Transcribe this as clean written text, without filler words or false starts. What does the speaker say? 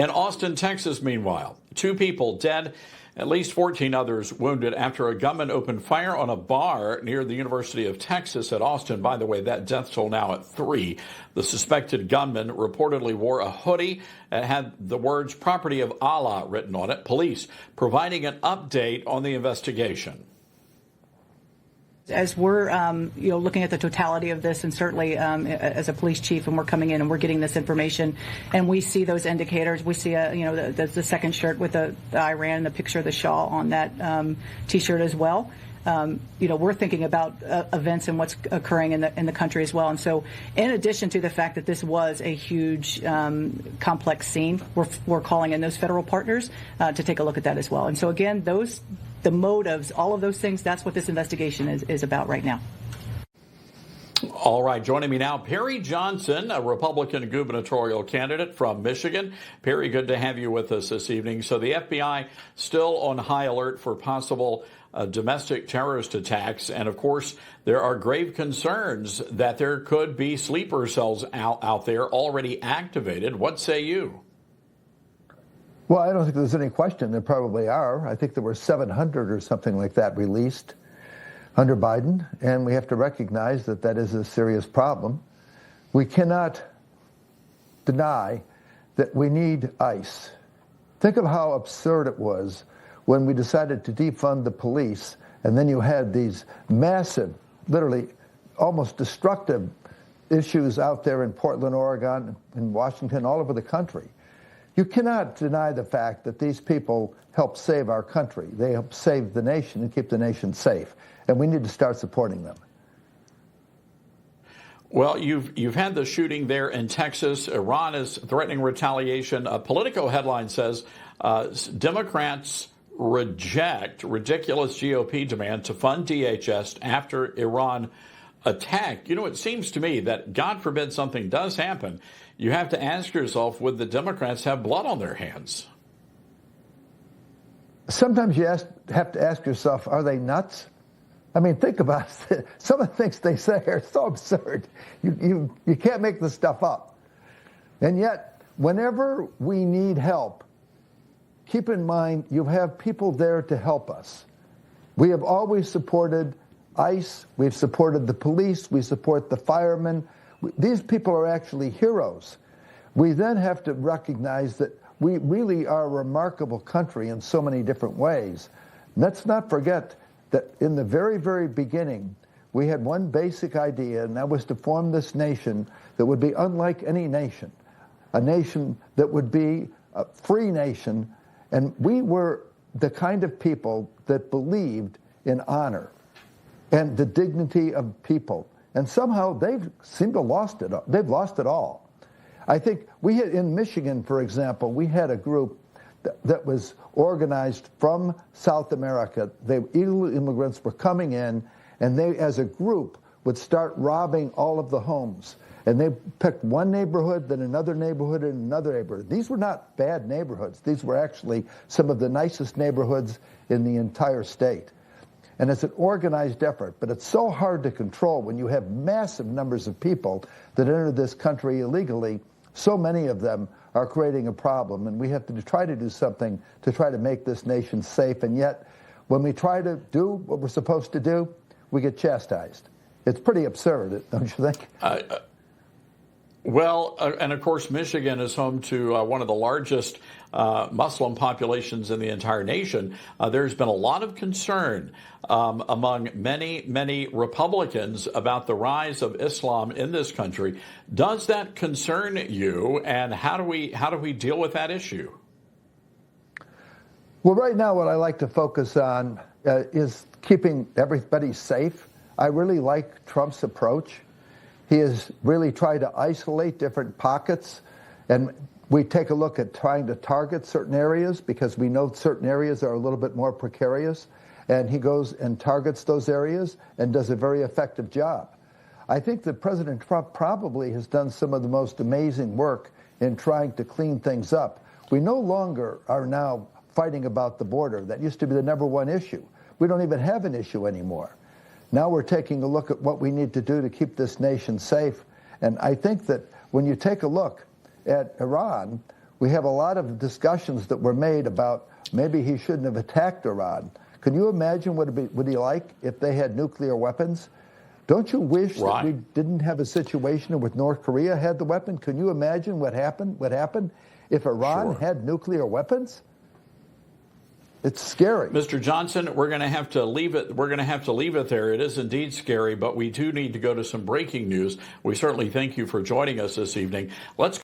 In Austin, Texas, meanwhile, 2 people dead, at least 14 others wounded after a gunman opened fire on a bar near the University of Texas at Austin. By the way, that death toll now at 3. The suspected gunman reportedly wore a hoodie that had the words "Property of Allah" written on it. Police providing an update on the investigation. As we're looking at the totality of this, and certainly as a police chief, and we're coming in and we're getting this information, and we see those indicators. We see the second shirt with the Iran, the picture of the Shah on that T-shirt as well. We're thinking about events and what's occurring in the country as well. And so, in addition to the fact that this was a huge, complex scene, we're calling in those federal partners to take a look at that as well. And so, again, the motives, all of those things, that's what this investigation is about right now. All right, joining me now, Perry Johnson, a Republican gubernatorial candidate from Michigan. Perry, good to have you with us this evening. So the FBI still on high alert for possible domestic terrorist attacks. And of course, there are grave concerns that there could be sleeper cells out there already activated. What say you? Well, I don't think there's any question. There probably are. I think there were 700 or something like that released under Biden, and we have to recognize that that is a serious problem. We cannot deny that we need ICE. Think of how absurd it was when we decided to defund the police, and then you had these massive, literally almost destructive issues out there in Portland, Oregon, in Washington, all over the country. You cannot deny the fact that these people help save our country. They help save the nation and keep the nation safe, and we need to start supporting them. Well, you've had the shooting there in Texas. Iran is threatening retaliation. A Politico headline says Democrats reject ridiculous GOP demand to fund DHS after Iran attack. It seems to me that, God forbid something does happen, you have to ask yourself, would the Democrats have blood on their hands? Sometimes you have to ask yourself, are they nuts? I mean, think about it. Some of the things they say are so absurd. You can't make this stuff up. And yet, whenever we need help, keep in mind you have people there to help us. We have always supported ICE. We've supported the police. We support the firemen. These people are actually heroes. We then have to recognize that we really are a remarkable country in so many different ways. Let's not forget that in the very, very beginning, we had one basic idea, and that was to form this nation that would be unlike any nation, a nation that would be a free nation, and we were the kind of people that believed in honor and the dignity of people. And somehow they've seemed to lost it. They've lost it all. I think we had in Michigan, for example, we had a group that was organized from South America. Illegal immigrants were coming in, and they, as a group, would start robbing all of the homes. And they picked one neighborhood, then another neighborhood, and another neighborhood. These were not bad neighborhoods. These were actually some of the nicest neighborhoods in the entire state. And it's an organized effort, but it's so hard to control when you have massive numbers of people that enter this country illegally. So many of them are creating a problem, and we have to try to do something to try to make this nation safe. And yet, when we try to do what we're supposed to do, we get chastised. It's pretty absurd, don't you think? Well, and of course, Michigan is home to one of the largest Muslim populations in the entire nation. There's been a lot of concern among many Republicans about the rise of Islam in this country. Does that concern you, and how do we deal with that issue? Well, right now, what I like to focus on is keeping everybody safe. I really like Trump's approach. He has really tried to isolate different pockets, and we take a look at trying to target certain areas because we know certain areas are a little bit more precarious, and he goes and targets those areas and does a very effective job. I think that President Trump probably has done some of the most amazing work in trying to clean things up. We no longer are now fighting about the border. That used to be the #1 issue. We don't even have an issue anymore. Now we're taking a look at what we need to do to keep this nation safe. And I think that when you take a look at Iran, We have a lot of discussions that were made about maybe he shouldn't have attacked Iran. Can you imagine what it would be like if they had nuclear weapons? Don't you wish that we didn't have a situation with North Korea had the weapon? Can you imagine what happened if Iran had nuclear weapons? It's scary. Mr. Johnson, we're going to have to leave it. We're going to have to leave it there. It is indeed scary, but we do need to go to some breaking news. We certainly thank you for joining us this evening. Let's